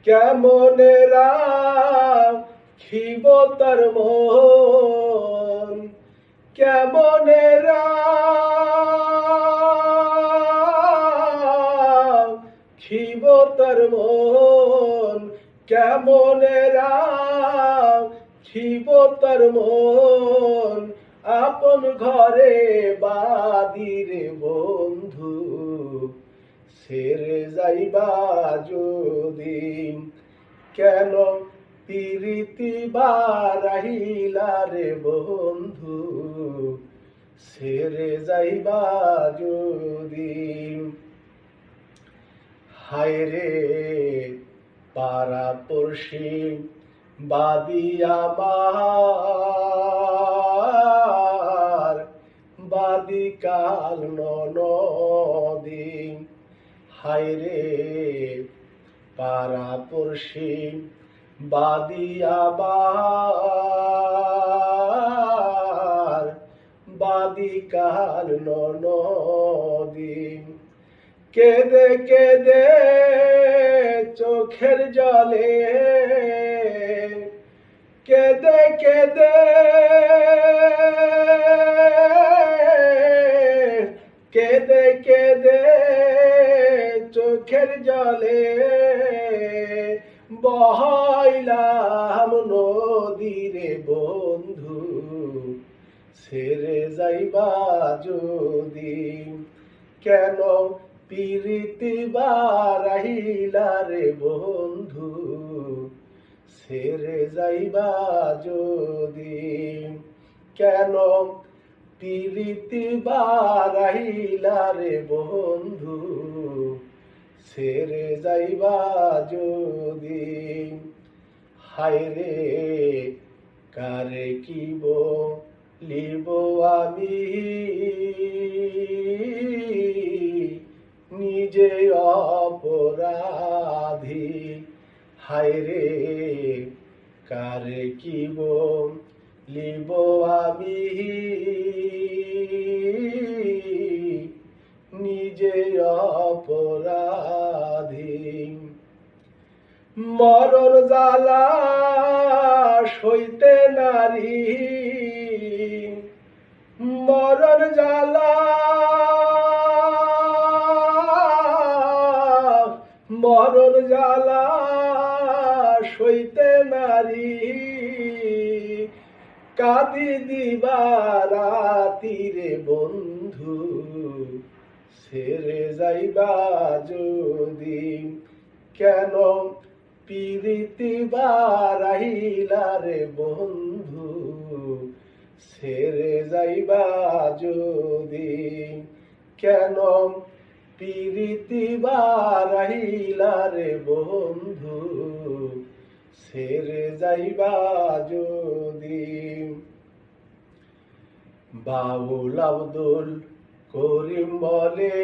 কেমনে রাখিব তার মন, কেমনে রাখিব তার মন, কেমনে রাখিব তার মন, আপন ঘরে বাদিরে বন্ধু ছেড়ে যাইবা যদি, কেন পিরিতি বারাহিলা রে বন্ধু ছেড়ে যাইবা যদি। হায় রে পাড়া পড়শি বাদি আমার, বাদি কাল ননদি। হায় রে পাড়া পড়শি বাদি আমার, বাদি কাল ননদি। কেঁদে কেঁদে চোখের জলে, কেঁদে কেঁদে কেঁদে কেঁদে চোখের জলে বহাইলাম নদীরে বন্ধু ছেড়ে যাইবা যদি, কেন পিরিতি বারাহিলা রে বন্ধু ছেড়ে যাইবা যদি, কেন পিরিতি বারাহিলা রে বন্ধু ছেড়ে যাইবা যদি। হায় রে কারে কি বলিব আমি নিজে অপরাধী, হায় রে কারে কি বলিব আমি নিজে অপরাধী। মরণ জ্বালা সইতে নারী, মরণ জ্বালা, মরণ জ্বালা সইতে নারী, কাঁদি দিবারাতিরে বন্ধু ছেড়ে যাইবা যদি, কেন পিরিতি বারাহিলা রে বন্ধু ছেড়ে যাইবা যদি, কেন পিরিতি বারাহিলা রে বন্ধু ছেড়ে যাইবা যদি। বাউল আব্দুল করিম বলে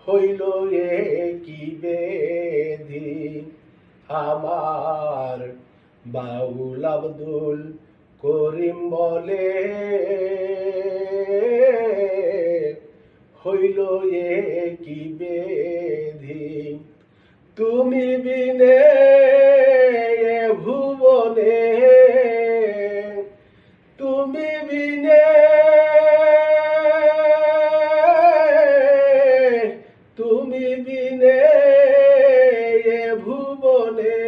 হইল এ কি বেধি আমার, বাউল আব্দুল করিম বলে হইল এ কি বেধি, তুমি বিনে ভুবনে, তুমি বিনে, তুমি বিনে ভুবনে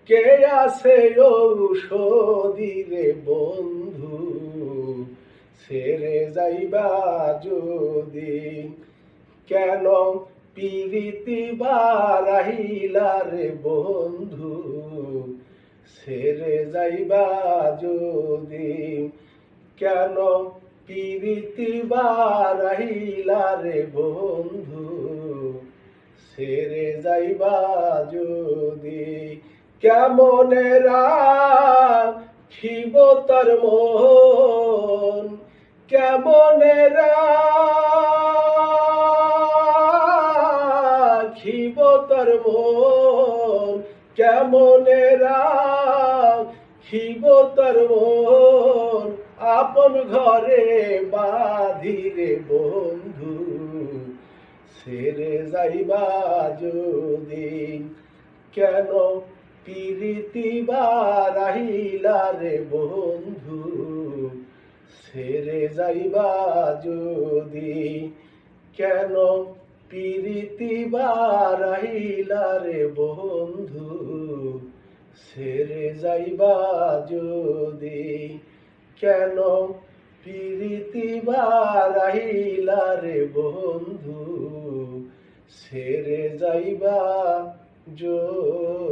কে আছে ঔষধি রে বন্ধু ছেড়ে যাইবা যদি, কেন পিরিতি বারাহিলা রে বন্ধু ছেড়ে যাইবা যদি, কেন পিরিতি বারাহিলা রে বন্ধু ছেড়ে যাইবা যদি, কেমনে রাখিব তার মন, কেমনে রাখিব তার মন, কেমনে রাখিব তার মন, আপন ঘরে বাঁধিরে বন্ধু ছেড়ে যাইবা যদি, কেন পিরিতি বারাহিলা রে বন্ধু, ছেড়ে যাইবা যদি, কেন পিরিতি বারাহিলা রে বন্ধু, ছেড়ে যাইবা যদি, কেন পিরিতি বারাহিলা রে বন্ধু, ছেড়ে যাইবা যদি।